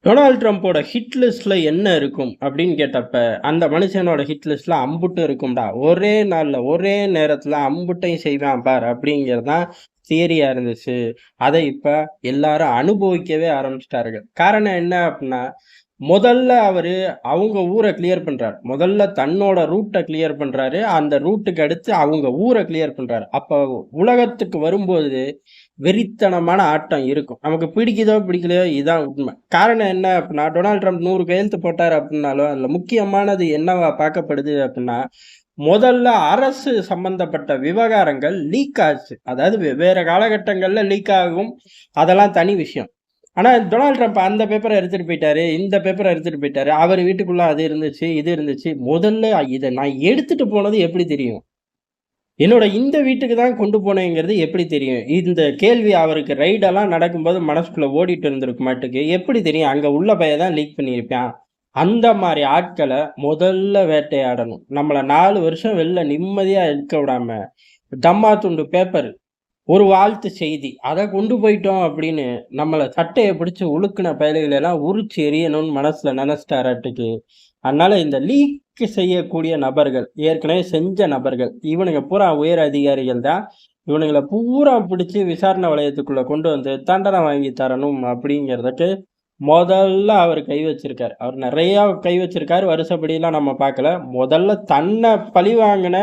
Donald ட்ரம்ப்போட hit லிஸ்ட்ல என்ன இருக்கும் அப்படின்னு கேட்டப்ப, அந்த மனுஷனோட ஹிட் லிஸ்ட்ல அம்புட்டும் இருக்கும்டா. ஒரே நாள்ல, ஒரே நேரத்துல அம்புட்டையும் செய்வான் பார் அப்படிங்கிறது தான் தியரியா இருந்துச்சு. அதை இப்ப எல்லாரும் அனுபவிக்கவே ஆரம்பிச்சுட்டார்கள். காரணம் என்ன அப்படின்னா, முதல்ல அவரு அவங்க ஊர கிளியர் பண்றாரு. முதல்ல தன்னோட ரூட்ட கிளியர் பண்றாரு. அந்த ரூட்டுக்கு அடுத்து அவங்க ஊர கிளியர் பண்றாரு. அப்ப உலகத்துக்கு வரும்போது வெறித்தனமான ஆட்டம் இருக்கும். நமக்கு பிடிக்குதோ பிடிக்கலையோ இதான் உண்மை. காரணம் என்ன அப்படின்னா, டொனால்ட் ட்ரம்ப் 100 கையெழுத்து போட்டாரு அப்படின்னாலும், அதுல முக்கியமானது என்னவா பார்க்கப்படுது அப்படின்னா, முதல்ல அரசு சம்பந்தப்பட்ட விவகாரங்கள் லீக் ஆச்சு. அதாவது வெவ்வேறு காலகட்டங்கள்ல லீக் ஆகும். அதெல்லாம் தனி விஷயம். ஆனா டொனால்ட் ட்ரம்ப் அந்த பேப்பரை எடுத்துட்டு போயிட்டாரு, இந்த பேப்பரை எடுத்துட்டு போயிட்டாரு. அவர் வீட்டுக்குள்ள அது இருந்துச்சு, இது இருந்துச்சு. முதல்ல இத நான் எடுத்துட்டு போனது எப்படி தெரியும்? என்னோட இந்த வீட்டுக்கு தான் கொண்டு போனேங்கிறது எப்படி தெரியும்? இந்த கேள்வி அவருக்கு ரைடெல்லாம் நடக்கும்போது மனசுக்குள்ள ஓடிட்டு இருந்திருக்குமாட்டுக்கு. எப்படி தெரியும்? அங்க உள்ள பையன் தான் லீக் பண்ணியிருப்பான். அந்த மாரி ஆட்கள முதல்ல வேட்டையாடணும். நம்மள 4 வருஷம் வெளில நிம்மதியா இருக்க விடாம, டம்மா துண்டு பேப்பர், ஒரு வாழ்த்து செய்தி, அத கொண்டு போயிட்டோம் அப்படின்னு நம்மள சட்டைய பிடிச்சு உலுக்குன பயலுகள எல்லாம் உரிச்சு எறியணும்னு மனசுல நெனச்சுட்டாராட்டுக்கு. அதனால இந்த லீக் செய்யக்கூடிய நபர்கள், ஏற்கனவே செஞ்ச நபர்கள், இவனுங்க பூரா உயர் அதிகாரிகள் தான். இவனுங்கள பூரா பிடிச்சு விசாரணை வளையத்துக்குள்ள கொண்டு வந்து தண்டனை வாங்கி தரணும் அப்படிங்கிறதுக்கு மொதல்ல அவர் கை வச்சிருக்காரு. அவர் நெறையா கை வச்சிருக்காரு. வருஷப்படிலாம் நம்ம பார்க்கல. முதல்ல தன்ன பழிவாங்குன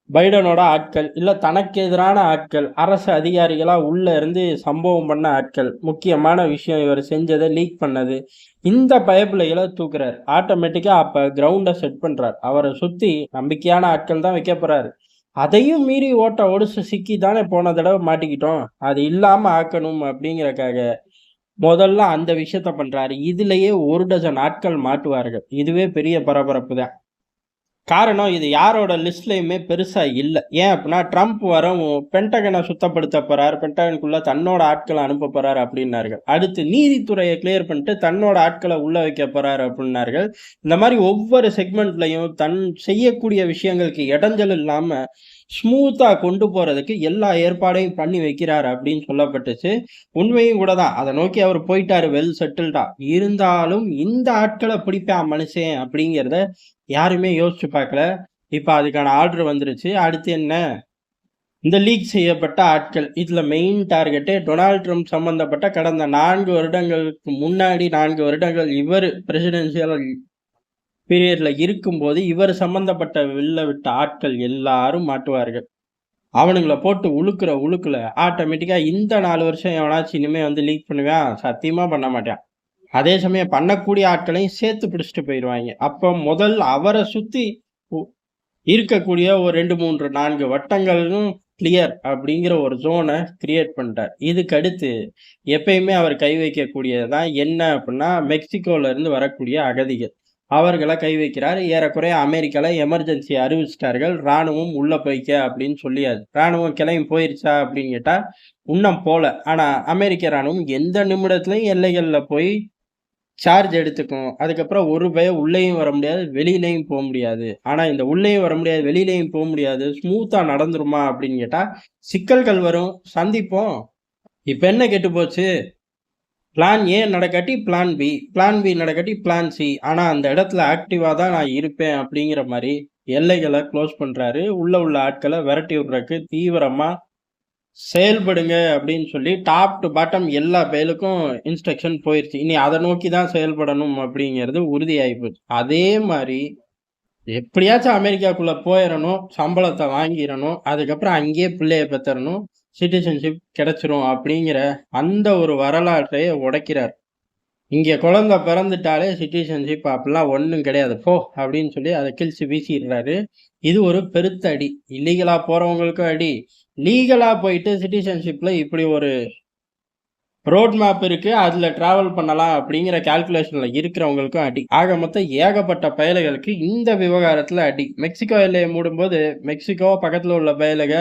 பைடனோட ஆட்கள், இல்ல தனக்கு எதிரான ஆட்கள், அரசு அதிகாரிகளா உள்ள இருந்து சம்பவம் பண்ண ஆட்கள், முக்கியமான விஷயம் இவர் செஞ்சத லீக் பண்ணது. இந்த பயப்பிள்ளைகள தூக்குறாரு. ஆட்டோமேட்டிக்கா அப்ப கிரவுண்ட செட் பண்றாரு. அவர சுத்தி நம்பிக்கையான ஆட்கள் தான் வைக்க போறாரு. அதையும் மீறி ஓட்ட ஒடிச்சு சிக்கி தானே போன தடவ மாட்டிக்கிட்டோம். அது இல்லாம ஆக்கணும் அப்படிங்கிறக்காக, முதல்ல அந்த விஷயத்த பண்றாரு. இதுலயே 1 டஜன் ஆட்கள் மாட்டுவார்கள். இதுவே பெரிய பரபரப்பு தான். காரணம் இது யாரோட லிஸ்ட்லயுமே பெருசா இல்ல. ஏன் அப்டின்னா, ட்ரம்ப் வரவும் பென்டகன சுத்தப்படுத்த போறார். பென்டகனுக்குள்ள தன்னோட ஆட்கள அனுப்ப போறார் அப்டின்னார்கள். அடுத்து நீதித்துறைய கிளியர் பண்ணிட்டு தன்னோட ஆட்கள உள்ள வைக்க போறார் அப்டின்னார்கள். இந்த மாரி ஒவ்வொரு செக்மெண்ட்லயும் தன் செய்யக்கூடிய விஷயங்களுக்கு இடைஞ்சல் இல்லாம ஸ்மூத்தா கொண்டு போறதுக்கு எல்லா ஏற்பாடையும் பண்ணி வைக்கிறார் அப்டின்னு சொல்லப்பட்டுச்சு. உண்மையும் கூட தான். அத நோக்கி அவர் போயிட்டாரு வெல் செட்டில்டா. இருந்தாலும் இந்த ஆட்கள பிடிப்பான் மனுஷன் அப்டிங்கிறத யாருமே யோசிச்சு பார்க்கல. இப்ப அதுக்கான ஆர்டர் வந்துருச்சு. அடுத்து என்ன? இந்த லீக் செய்யப்பட்ட ஆட்கள். இதுல மெயின் டார்கெட்டே டொனால்ட் ட்ரம்ப் சம்பந்தப்பட்ட கடந்த 4 வருடங்களுக்கு முன்னாடி 4 வருடங்கள் இவரு பிரசிடென்ஷியல் பீரியட்ல இருக்கும்போது, இவர் சம்பந்தப்பட்ட வெளில விட்ட ஆட்கள் எல்லாரும் மாட்டுவார்கள். அவனுங்கள போட்டு உலுக்குற உலுக்குல ஆட்டோமேட்டிக்கா இந்த 4 வருஷம் எவனாச்சும் இனிமே வந்து லீக் பண்ணுவான்? சத்தியமா பண்ண மாட்டான். அதே சமயம் பண்ணக்கூடிய ஆட்களையும் சேர்த்து பிடிச்சுட்டு போயிருவாய்ங்க. அப்ப முதல் அவர சுத்தி உ இருக்கக்கூடிய ஒரு 2, 3, 4 வட்டங்களும் கிளியர் அப்படிங்கிற ஒரு ஜோன கிரியேட் பண்ணிட்டார். இதுக்கு அடுத்து எப்பயுமே அவர் கை வைக்கக்கூடியது தான் என்ன அப்படின்னா, மெக்சிகோல இருந்து வரக்கூடிய அகதிகள். அவர்கள கை வைக்கிறார். ஏறக்குறைய அமெரிக்கால எமர்ஜென்சி அறிவிச்சுட்டார்கள். ராணுவம் உள்ள போய்க்க அப்படின்னு சொல்லியாச்சு. ராணுவம் கிளம்பி போயிருச்சா அப்படின்னு கேட்டா, இன்னும் போல. ஆனா அமெரிக்க ராணுவம் எந்த நிமிடத்திலயும் எல்லைகள்ல போய் சார்ஜ் எடுத்துக்கும். அதுக்கப்புறம் ஒரு பயம் உள்ளேயும் வர முடியாது, வெளியிலயும் போ முடியாது. ஆனா இந்த உள்ளேயும் வர முடியாது, வெளியிலயும் போ முடியாது. ஸ்மூத்தா நடந்துருமா அப்படின்னு கேட்டா, சிக்கல்கள் வரும். சந்திப்போம். இப்ப என்ன கெட்டு போச்சு? பிளான் ஏ நடக்காட்டி பிளான் பி. பிளான் பி நடக்காட்டி பிளான் சி. ஆனா அந்த இடத்துல ஆக்டிவா தான் நான் இருப்பேன் அப்படிங்கிற மாரி எல்லைகள குளோஸ் பண்றாரு. உள்ள ஆட்கள விரட்டி விடுறக்கு தீவிரமா செயல்படுங்க அப்படின்னு சொல்லி டாப் டூ பாட்டம் எல்லா பயலுக்கும் இன்ஸ்ட்ரக்ஷன் போயிருச்சு. இனி அத நோக்கி தான் செயல்படணும் அப்படிங்கிறது உறுதியாயி போச்சு. அதே மாரி எப்படியாச்சும் அமெரிக்காக்குள்ள போயிறணும், சம்பளத்த வாங்கிரணும், அதுக்கப்புறம் அங்கேயே பிள்ளைய பெத்தறணும், சிட்டிசன்ஷிப் கிடைச்சிரும் அப்படிங்கிற அந்த ஒரு வரலாற்றையே உடைக்கிறார். இங்க குழந்தை பிறந்துட்டாலே சிட்டிசன்ஷிப் அப்படிலாம் ஒண்ணும் கிடையாது. போ! அப்படின்னு சொல்லி அத கிழிச்சு வீசிடுறாரு. இது ஒரு பெருத்த அடி. இல்லீகலா போறவங்களுக்கும் அடி. லீகலா போயிட்டு சிட்டிசன்ஷிப்ல இப்படி ஒரு ரோட் மேப் இருக்கு. அதுல டிராவல் பண்ணலாம் அப்படிங்கிற கால்குலேஷன்ல இருக்கிறவங்களுக்கும் அடி. ஆக மொத்தம் ஏகப்பட்ட பயலுகளுக்கு இந்த விவகாரத்துல அடி. மெக்சிகோ எல்லைய மூடும்போது, மெக்சிகோ பக்கத்துல உள்ள பயலுக,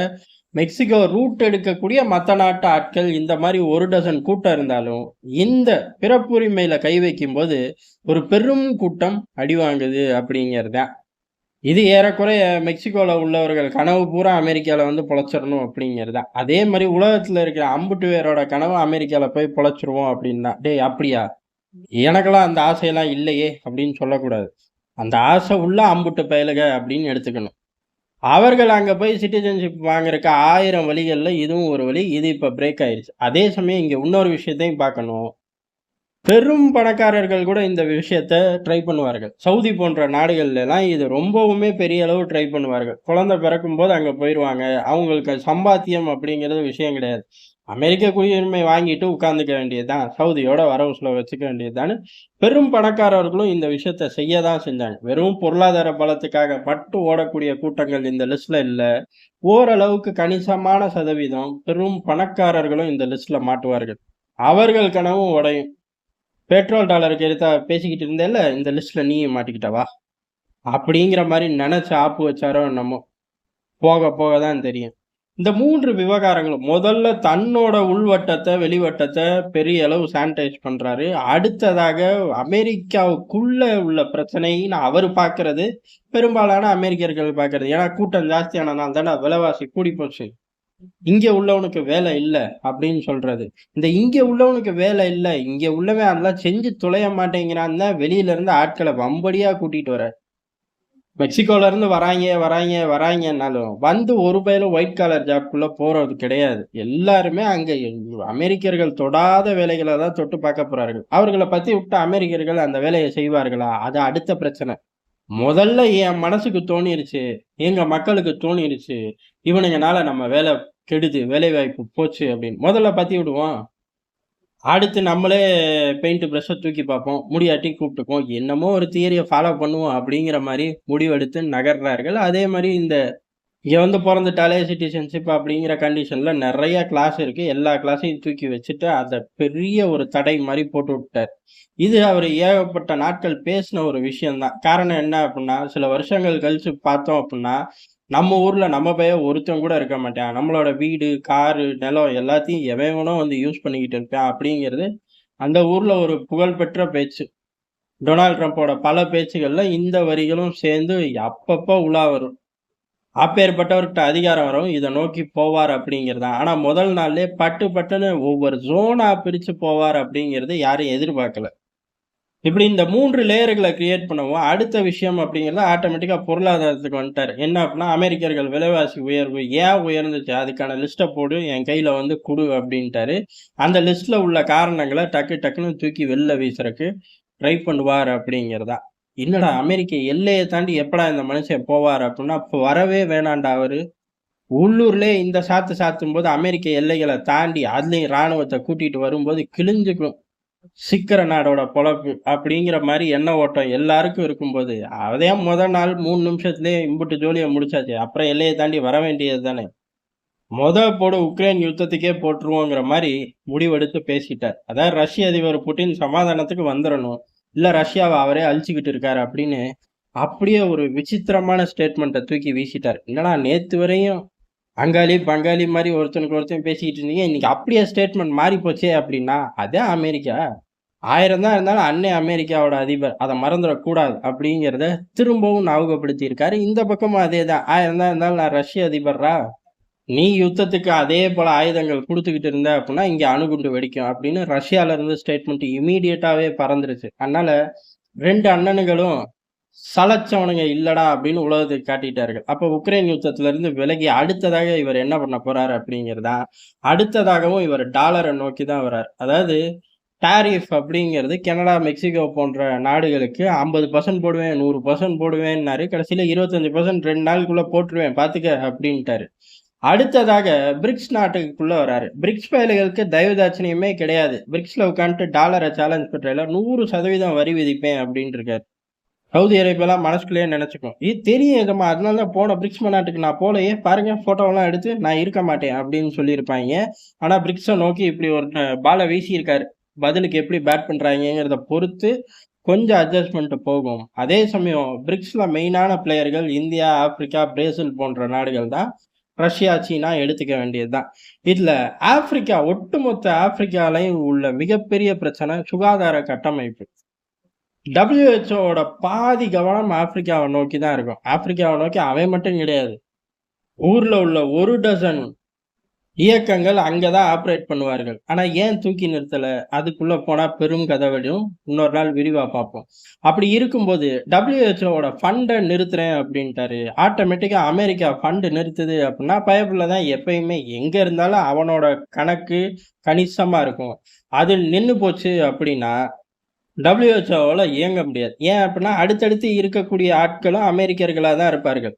மெக்சிகோ ரூட் எடுக்கக்கூடிய மத்த நாட்டு ஆட்கள் இந்த மாரி 1 டசன் கூட்டம் இருந்தாலும், இந்த பிறப்புரிமையில கை வைக்கும்போது, ஒரு பெரும் கூட்டம் அடி வாங்குது அப்படிங்கிறது தான். இது ஏறக்குறைய மெக்சிகோல உள்ளவர்கள் கனவு பூரா அமெரிக்கால வந்து பொழச்சிரணும் அப்படிங்கிறது தான். அதே மாரி உலகத்துல இருக்கிற அம்புட்டு பேரோட கனவு அமெரிக்கால போய் பொழச்சிருவோம் அப்படின்னு தான். டேய் அப்படியா? எனக்கெல்லாம் அந்த ஆசையெல்லாம் இல்லையே அப்படின்னு சொல்லக்கூடாது. அந்த ஆசை உள்ள அம்புட்டு பயலுக அப்படின்னு எடுத்துக்கணும். அவர்கள் அங்க போய் சிட்டிசன்ஷிப் வாங்குறக்கு 1000 வழிகள்ல இதுவும் ஒரு வழி. இது இப்ப பிரேக் ஆயிருச்சு. அதே சமயம் இங்க இன்னொரு விஷயத்தையும் பார்க்கணும். பெரும் பணக்காரர்கள் கூட இந்த விஷயத்த ட்ரை பண்ணுவார்கள். சவுதி போன்ற நாடுகள்லலாம் இது ரொம்பவுமே பெரிய அளவு ட்ரை பண்ணுவார்கள். குழந்தை பிறக்கும்போது அங்க போயிருவாங்க. அவங்களுக்கு சம்பாத்தியம் அப்படிங்கிறது விஷயம் கிடையாது. அமெரிக்க குடியுரிமை வாங்கிட்டு உட்கார்ந்துக்க வேண்டியது தான். சவுதியோட வரவுசுல வச்சுக்க வேண்டியது தான்னு பெரும் பணக்காரர்களும் இந்த விஷயத்த செய்ய தான் செஞ்சாங்க. வெறும் பொருளாதார பலத்துக்காக மட்டும் ஓடக்கூடிய கூட்டங்கள் இந்த லிஸ்ட்ல இல்ல. ஓரளவுக்கு கணிசமான சதவீதம் பெரும் பணக்காரர்களும் இந்த லிஸ்ட்ல மாட்டுவார்கள். அவர்கள் கனவும் உடையும். பெட்ரோல் டாலருக்கு எதித்தா பேசிக்கிட்டு இருந்தேல்ல, இந்த லிஸ்ட்ல நீயும் மாட்டிக்கிட்ட வா! அப்படிங்கிற மாரி நெனச்சு ஆப்பு வச்சாரோ என்னமோ! போக போக தான் தெரியும். இந்த 3 விவகாரங்களும் முதல்ல தன்னோட உள்வட்டத்த, வெளிவட்டத்த பெரிய அளவு சானிடைஸ் பண்றாரு. அடுத்ததாக அமெரிக்காவுக்குள்ள உள்ள பிரச்சனைன்னு அவரு பார்க்கிறது, பெரும்பாலான அமெரிக்கர்கள் பார்க்கிறது. ஏன்னா கூட்டம் ஜாஸ்தியானனால தான விலைவாசி கூடிப் போச்சு. இங்க உள்ளவனுக்கு வேலை இல்ல அப்படின்னு சொல்றது. இந்த இங்க உள்ளவனுக்கு வேலை இல்ல, இங்க உள்ளவன் அதெல்லாம் செஞ்சு தொலைய மாட்டேங்கிறான்னு தான் வெளியில இருந்து ஆட்கள வம்படியா கூட்டிட்டு வரார். மெக்சிகோல இருந்து வராய்ங்கன்னாலும், வந்து ஒரு பயலும் ஒயிட் காலர் ஜாப்க்குள்ள போறது கிடையாது. எல்லாருமே அங்க அமெரிக்கர்கள் தொடாத வேலைகள தான் தொட்டு பார்க்க போறார்கள். அவர்கள பத்தி விட்டு அமெரிக்கர்கள் அந்த வேலைய செய்வார்களா? அது அடுத்த பிரச்சனை. முதல்ல என் மனசுக்கு தோணிருச்சு. எங்க மக்களுக்கு தோணிருச்சு. இவனுங்கனால நம்ம வேலை கெடுது. வேலைவாய்ப்பு போச்சு அப்படின்னு. முதல்ல பத்தி விடுவோம். அடுத்து நம்மளே பெயிண்ட் பிரஷ்ஷ தூக்கி பார்ப்போம். முடியாட்டி கூப்பிட்டுக்குவோம். என்னமோ ஒரு தியரிய ஃபாலோ பண்ணுவோம் அப்படிங்கிற மாரி முடிவெடுத்து நகர்றார்கள். அதே மாரி இங்க வந்து பொறந்துட்டாலே சிட்டிசன்ஷிப் அப்படிங்கிற கண்டிஷன்ல நெறைய கிளாஸ் இருக்கு. எல்லா கிளாஸையும் தூக்கி வச்சுட்டு, அத பெரிய ஒரு தடை மாரி போட்டு விட்டார். இது அவரு ஏகப்பட்ட நாட்கள் பேசின ஒரு விஷயம் தான். காரணம் என்ன அப்புட்ன்னா, சில வருஷங்கள் கழிச்சு பார்த்தோம் அப்புட்ன்னா, நம்ம ஊர்ல நம்ம பையன் ஒருத்தன் கூட இருக்க மாட்டான். நம்மளோட வீடு, காரு, நிலம் எல்லாத்தையும் எவன் எவனோ வந்து யூஸ் பண்ணிக்கிட்டு இருப்பான் அப்படிங்கிறது, அந்த ஊர்ல ஒரு புகழ்பெற்ற பேச்சு. டொனால்ட் ட்ரம்போட பல பேச்சுகள்ல இந்த வரிகளும் சேர்ந்து அப்பப்ப உலா வரும். அப்பேற்பட்டவர்ட்ட அதிகாரம் வரும். இத நோக்கி போவார் அப்படிங்கிறது தான். ஆனா முதல் நாள்லயே பட்டு பட்டுன்னு ஒவ்வொரு ஜோனா பிரிச்சு போவார் அப்படிங்கிறது யாரும் எதிர்பார்க்கல. இப்படி இந்த 3 லேயர்கள கிரியேட் பண்ணவும், அடுத்த விஷயம் அப்படிங்கிறது ஆட்டோமேட்டிக்கா பொருளாதாரத்துக்கு வந்துட்டாரு. என்ன அப்படின்னா, அமெரிக்கர்கள் விலைவாசி உயர்வு ஏன் உயர்ந்துச்சு? அதுக்கான லிஸ்ட்ட போடு, என் கையில வந்து குடு அப்படின்ட்டாரு. அந்த லிஸ்ட்ல உள்ள காரணங்கள டக்கு டக்குன்னு தூக்கி வெளில வீசுறக்கு ட்ரை பண்ணுவார் அப்படிங்கிறது தான். என்னடா அமெரிக்க எல்லைய தாண்டி எப்படா இந்த மனுஷன் போவாரு அப்புட்ன்னா, அப்ப வரவே வேணான்டா அவரு. உள்ளூர்லயே இந்த சாத்து சாத்தும்போது அமெரிக்க எல்லைகள தாண்டி அதுலயும் ராணுவத்த கூட்டிட்டு வரும்போது கிழிஞ்சுக்கும். சிக்கிற நாடோட பொழப்பு அப்படிங்கிற மாரி எண்ண ஓட்டம் எல்லாருக்கும் இருக்கும்போது, அதே நாள் 3 நிமிஷத்திலேயே இம்புட்டு ஜோலிய முடிச்சாச்சே. அப்புறம் எல்லைய தாண்டி வர வேண்டியது தானே. போடு உக்ரைன் யுத்தத்துக்கே போட்டுருவோங்கிற மாரி முடிவெடுத்து பேசிட்டார். அதாவது ரஷ்ய அதிபர் புட்டின் சமாதானத்துக்கு வந்துரணும். இல்ல ரஷ்யாவ அவரே அழிச்சுக்கிட்டு இருக்காரு அப்படின்னு, அப்படியே ஒரு விசித்திரமான ஸ்டேட்மெண்ட்ட தூக்கி வீசிட்டார். என்னடா நேத்து வரையும் அங்காளி, பங்காளி மாரி ஒருத்தனுக்கு ஒருத்தன் பேசிக்கிட்டு இருந்தீங்க. இன்னைக்கு அப்படியே ஸ்டேட்மெண்ட் மாறி போச்சே அப்படின்னா, அதான் அமெரிக்கா. 1000 தான் இருந்தாலும் அன்னை அமெரிக்காவோட அதிபர். அத மறந்துறக்கூடாது அப்படிங்கிறத திரும்பவும் ஞாபகப்படுத்தியிருக்காரு. இந்த பக்கமும் அதேதான். 1000 தான் இருந்தாலும் நான் ரஷ்ய அதிபர்ரா. நீ யுத்தத்துக்கு அதே போல ஆயுதங்கள் குடுத்துக்கிட்டு இருந்த அப்டின்னா, இங்க அணுகுண்டு வெடிக்கும் அப்படின்னு ரஷ்யால இருந்து ஸ்டேட்மெண்ட் இம்மீடியட்டாவே பறந்துருச்சு. அதனால 2 அண்ணனுங்களும் சலச்சவனுங்க இல்லடா அப்படின்னு உலகத்துக்கு காட்டிட்டார்கள். அப்ப உக்ரைன் யுத்தத்துல இருந்து விலகி அடுத்ததாக இவர் என்ன பண்ண போறாரு அப்படிங்கிறது தான். அடுத்ததாகவும் இவர் டாலர நோக்கி தான் வரார். அதாவது டாரிஃப் அப்படிங்கிறது கனடா, மெக்சிகோ போன்ற நாடுகளுக்கு 50% போடுவேன், 100% போடுவேன்னாரு. கடைசியில 25% 2 நாளுக்குள்ள போட்டுருவேன் பார்த்துக்க அப்படின்ட்டாரு. அடுத்ததாக பிரிக்ஸ் நாட்டுக்குள்ள வராரு. பிரிக்ஸ் பயலுகளுக்கு தயவுதாட்சணியமே கிடையாது. பிரிக்ஸ்ல உட்காந்துட்டு டாலர சேலஞ்ச் பண்றதுல 100% வரி விதிப்பேன் அப்படின்னு இருக்காரு. சவுதி அரேபியாலாம் மனசுக்குள்ளேயே நெனச்சுக்கும். இது தெரியும் எஜமா. அதனால தான் போன பிரிக்ஸ் மாநாட்டுக்கு நான் போலயே. பாருங்க ஃபோட்டோவெல்லாம் எடுத்து நான் இருக்க மாட்டேன் அப்படின்னு சொல்லியிருப்பாய்ங்க. ஆனா பிரிக்ஸ நோக்கி இப்படி ஒரு பால வீசியிருக்காரு. பதிலுக்கு எப்படி பேட் பண்றாய்ங்கங்கிறத பொறுத்து கொஞ்சம் அட்ஜஸ்ட்மென்ட் போகும். அதே சமயம் பிரிக்ஸ்ல மெயினான பிளேயர்கள் இந்தியா, ஆப்பிரிக்கா, பிரேசில் போன்ற நாடுகள் தான். ரஷ்யா, சீனா எடுத்துக்க வேண்டியது தான். இதுல ஆப்பிரிக்கா ஒட்டுமொத்த ஆப்பிரிக்காலயும் உள்ள மிகப்பெரிய பிரச்சனை சுகாதார கட்டமைப்பு. WHO பாதி கவனம் ஆப்பிரிக்காவ நோக்கி தான் இருக்கும். ஆப்பிரிக்காவ நோக்கி அவன் மட்டும் கிடையாது. ஊர்ல உள்ள 1 டசன் இயக்கங்கள் அங்க தான் ஆப்பரேட் பண்ணுவார்கள். ஆனா ஏன் தூக்கி நிறுத்தல? அதுக்குள்ள போனா பெரும் கதை வெடியும். இன்னொரு நாள் விரிவா பார்ப்போம். அப்படி இருக்கும்போது WHOவோட ஃபண்ட நிறுத்துறேன் அப்படின்ட்டாரு. ஆட்டோமேட்டிக்கா அமெரிக்கா ஃபண்ட் நிறுத்துது அப்படின்னா, பயப்புள்ள தான் எப்பயுமே எங்க இருந்தாலும் அவனோட கணக்கு கணிசமா இருக்கும். அது நின்னு போச்சு அப்படின்னா, WHOவால இயங்க முடியாது. ஏன் அப்படின்னா, அடுத்தடுத்து இருக்கக்கூடிய ஆட்களும் அமெரிக்கர்களா தான் இருப்பார்கள்.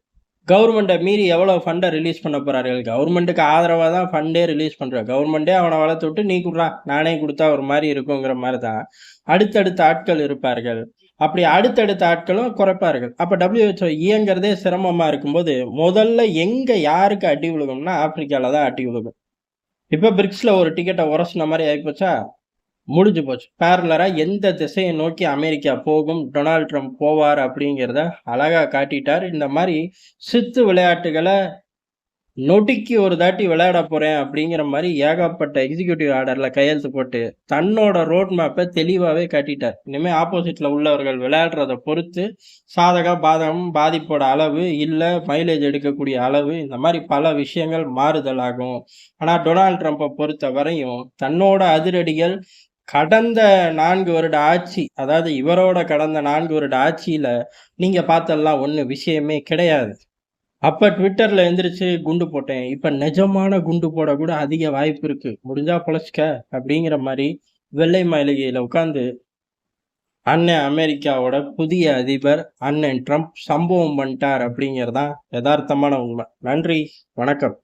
கவர்மெண்ட்ட மீறி எவ்வளோ ஃபண்ட ரிலீஸ் பண்ண போறார்கள்? கவர்மெண்ட்டுக்கு ஆதரவா தான் ஃபண்டே ரிலீஸ் பண்றாங்க. கவர்மெண்ட்டே அவன வளர்த்து விட்டு, "நீ குட்றா, நானே குடுத்தா ஒரு மாரி இருக்குங்கிற" மாரி தான். அடுத்தடுத்த ஆட்கள் இருப்பார்கள். அப்படி அடுத்தடுத்த ஆட்களும் குறைப்பார்கள். அப்ப WHO இயங்குறதே சிரமமா இருக்கும்போது, முதல்ல எங்க யாருக்கு அடி விழுகும்னா, ஆப்பிரிக்கால தான் அடி விழுகும். இப்ப பிரிக்ஸ்ல ஒரு டிக்கெட்ட உரசுன மாரி ஆயிப்போச்சா? முடிஞ்சு போச்சு. பேரலரா எந்த திசைய நோக்கி அமெரிக்கா போகும், டொனால்ட் ட்ரம்ப் போவார் அப்படிங்கிறத அழகா காட்டிட்டார். இந்த மாரி சித்து விளையாட்டுகள நொடிக்கு ஒரு தாட்டி விளையாட போறேன் அப்படிங்கிற மாரி ஏகப்பட்ட எக்ஸிக்யூட்டிவ் ஆர்டர்ல கையெழுத்து போட்டு, தன்னோட ரோட் மேப்ப தெளிவாவே காட்டிட்டார். இனிமே ஆப்போசிட்ல உள்ளவர்கள் விளையாடுறத பொறுத்து, சாதகம், பாதகம், பாதிப்போட அளவு, இல்ல மைலேஜ் எடுக்கக்கூடிய அளவு, இந்த மாரி பல விஷயங்கள் மாறுதலாகும். ஆனா டொனால்ட் ட்ரம்ப பொறுத்தவரையும், தன்னோட அதிரடிகள் கடந்த 4 வருட ஆட்சி, அதாவது இவரோட கடந்த 4 வருட ஆட்சியில, நீங்க பார்த்ததெல்லாம் ஒண்ணும் விஷயமே கிடையாது. அப்ப ட்விட்டர்ல எந்திரிச்சு குண்டு போட்டேன். இப்ப நிஜமான குண்டு போட கூட அதிக வாய்ப்பு இருக்கு. முடிஞ்சா பொழச்சுக்க அப்படிங்கிற மாரி வெள்ளை மாளிகையில உட்கார்ந்து அண்ணன் அமெரிக்காவோட புதிய அதிபர் அண்ணன் ட்ரம்ப் சம்பவம் பண்ணிட்டார் அப்படிங்கிறது தான் எதார்த்தமான உண்மை. நன்றி, வணக்கம்.